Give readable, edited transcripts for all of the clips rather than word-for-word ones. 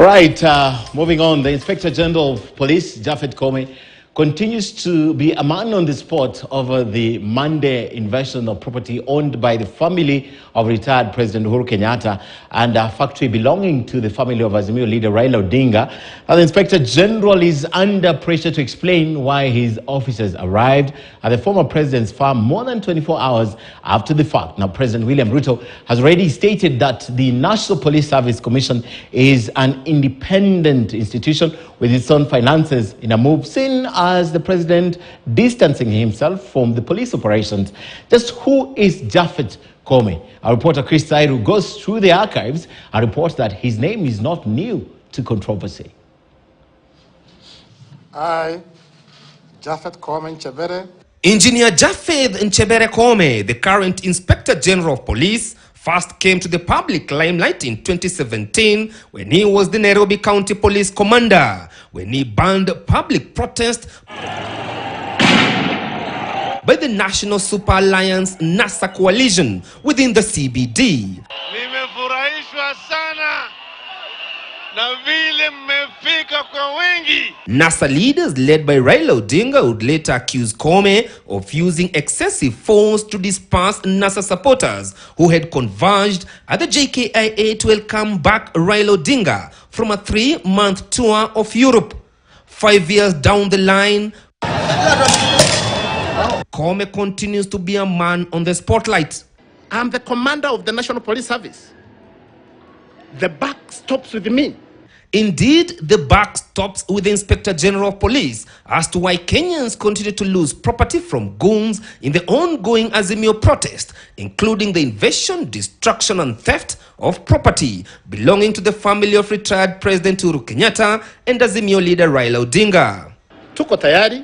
All right, moving on. The Inspector General of Police, Japhet Koome, continues to be a man on the spot over the Monday invasion of property owned by the family of retired President Uhuru Kenyatta and a factory belonging to the family of Azimio leader Raila Odinga. Now, the Inspector General is under pressure to explain why his officers arrived at the former president's farm more than 24 hours after the fact. Now, President William Ruto has already stated that the National Police Service Commission is an independent institution with its own finances, in a move seen as the president distancing himself from the police operations. Just who is Japhet Koome? Our reporter Chris Sairu goes through the archives and reports that his name is not new to controversy. I, Japhet Koome Nchebere. Engineer Japhet Nchebere Koome, the current Inspector General of Police, first came to the public limelight in 2017 when he was the Nairobi County Police Commander, when he banned public protest by the National Super Alliance NASA coalition within the CBD. Nimefurahishwa sana na vile mmefika kwa wengi. NASA leaders led by Raila Odinga would later accuse Koome of using excessive force to disperse NASA supporters who had converged at the JKIA to welcome back Raila Odinga from a 3-month tour of Europe. 5 years down the line, Koome continues to be a man on the spotlight. I'm the commander of the National Police Service. The buck stops with me. Indeed, the buck stops with the Inspector General of Police as to why Kenyans continue to lose property from goons in the ongoing Azimio protest, including the invasion, destruction and theft of property belonging to the family of retired President Uhuru Kenyatta and Azimio leader Raila Odinga. Tuko tayari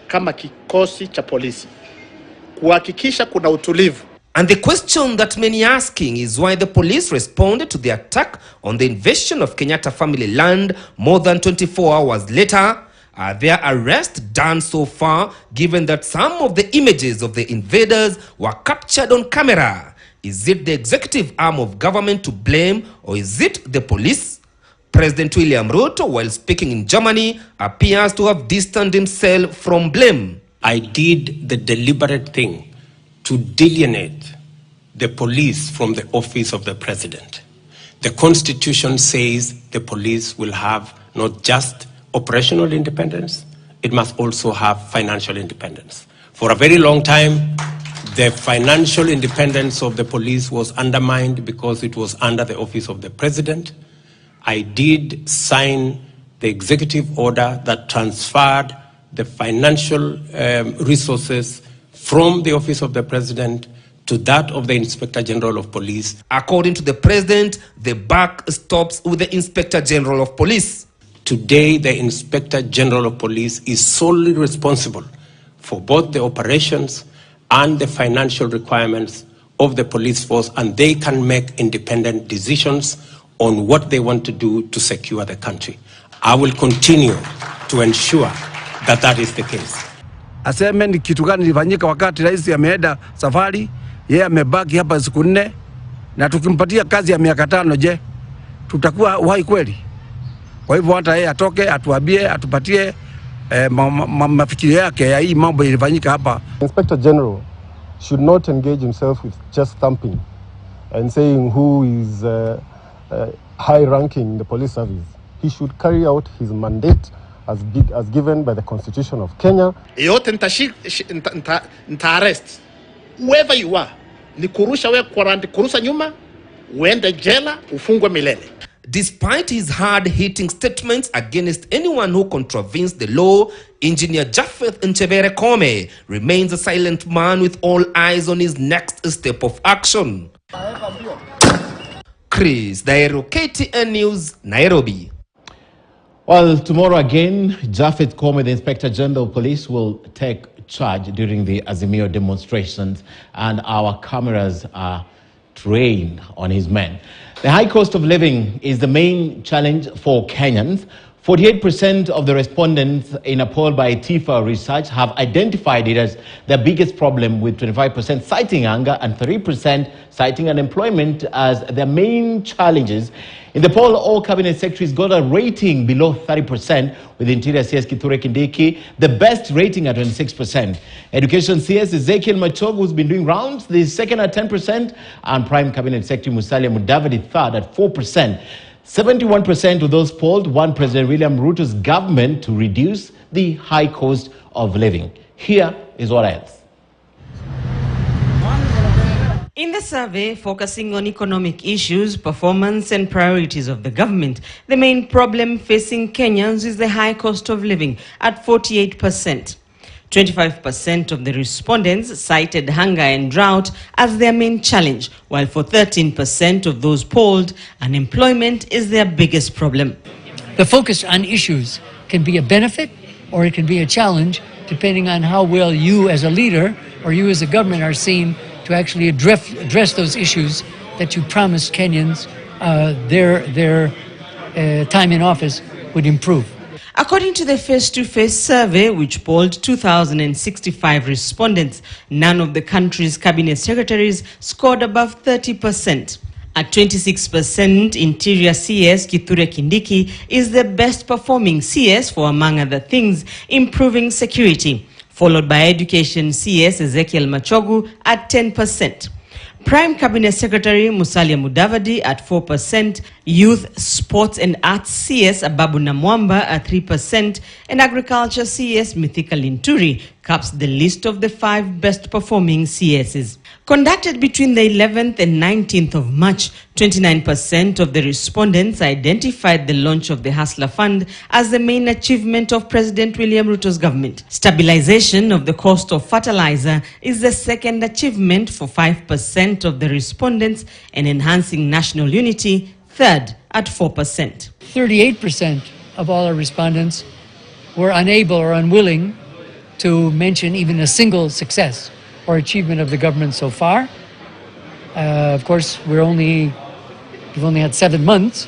kama kikosi cha polisi kuhakikisha kuna utulivu. And the question that many are asking is why the police responded to the attack on the invasion of Kenyatta family land more than 24 hours later. Are their arrests done so far, given that some of the images of the invaders were captured on camera? Is it the executive arm of government to blame, or is it the police? President William Ruto, while speaking in Germany, appears to have distanced himself from blame. I did the deliberate thing to delineate the police from the office of the president. The Constitution says the police will have not just operational independence, it must also have financial independence. For a very long time, the financial independence of the police was undermined because it was under the office of the president. I did sign the executive order that transferred the financial resources from the office of the president to that of the Inspector General of Police. According to the president, the buck stops with the Inspector General of Police. Today, the Inspector General of Police is solely responsible for both the operations and the financial requirements of the police force, and they can make independent decisions on what they want to do to secure the country. I will continue to ensure that that is the case. Aseme ni kitu gani ilifanyika wakati rais ameenda safari, yeye amebaki hapa siku 4, na tukimpatia kazi ya miaka 5, je, tutakuwa uhai kweli? Kwa hivyo hata yeye atoke, atuambie, atupatie mafikiri yake ya hii mambo ilifanyika hapa. Inspector General should not engage himself with just thumping and saying who is high ranking in the police service. He should carry out his mandate as given by the Constitution of Kenya. Yote nita arrest whoever you are. Ni kurusha we quarantine, kurusa nyuma, uende jela, ufungwe milele. Despite his hard-hitting statements against anyone who contravenes the law, Engineer Japhet Nchebere Koome remains a silent man with all eyes on his next step of action. Chris Sairu, KTN News, Nairobi. Well, tomorrow again, Japhet Koome, the Inspector General of Police, will take charge during the Azimio demonstrations, and our cameras are trained on his men. The high cost of living is the main challenge for Kenyans. 48% of the respondents in a poll by TIFA Research have identified it as their biggest problem, with 25% citing anger and 3% citing unemployment as their main challenges. In the poll, all cabinet secretaries got a rating below 30%, with Interior CS Kithure Kindiki the best rating at 26%. Education CS Ezekiel Machogu, who's been doing rounds, the second at 10%, and Prime Cabinet Secretary Musalia Mudavadi third at 4%. 71% of those polled want President William Ruto's government to reduce the high cost of living. Here is what else. In the survey focusing on economic issues, performance and priorities of the government, the main problem facing Kenyans is the high cost of living at 48%. 25% of the respondents cited hunger and drought as their main challenge, while for 13% of those polled, unemployment is their biggest problem. The focus on issues can be a benefit or it can be a challenge, depending on how well you as a leader or you as a government are seen to actually address those issues that you promised Kenyans their time in office would improve. According to the face-to-face survey, which polled 2,065 respondents, none of the country's cabinet secretaries scored above 30%. At 26%, Interior CS Kithure Kindiki is the best performing CS for, among other things, improving security, followed by Education CS Ezekiel Machogu at 10%. Prime Cabinet Secretary Musalia Mudavadi at 4%, Youth, Sports and Arts CS Ababu Namwamba at 3%, and Agriculture CS Mithika Linturi caps the list of the 5 best performing CSs. Conducted between the 11th and 19th of March, 29% of the respondents identified the launch of the Hustler Fund as the main achievement of President William Ruto's government. Stabilization of the cost of fertilizer is the second achievement for 5% of the respondents, and enhancing national unity, third at 4%. 38% of all our respondents were unable or unwilling to mention even a single success or achievement of the government so far. Of course, we've only had 7 months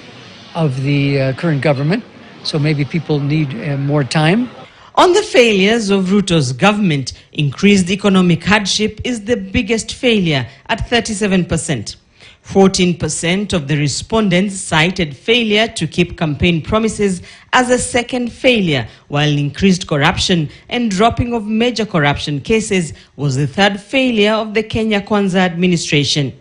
of the current government, so maybe people need more time. On the failures of Ruto's government, increased economic hardship is the biggest failure at 37%. 14% of the respondents cited failure to keep campaign promises as a second failure, while increased corruption and dropping of major corruption cases was the third failure of the Kenya Kwanza administration.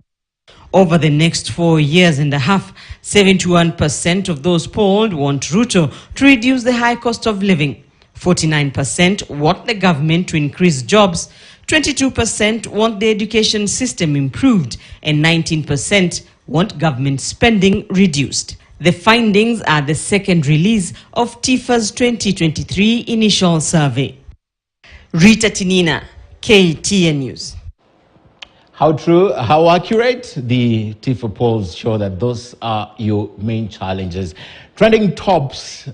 Over the next 4 years and a half, 71% of those polled want Ruto to reduce the high cost of living. 49% want the government to increase jobs, 22% want the education system improved, and 19% want government spending reduced. The findings are the second release of TIFA's 2023 initial survey. Rita Tinina, KTN News. How true, how accurate? The TIFA polls show that those are your main challenges. Trending tops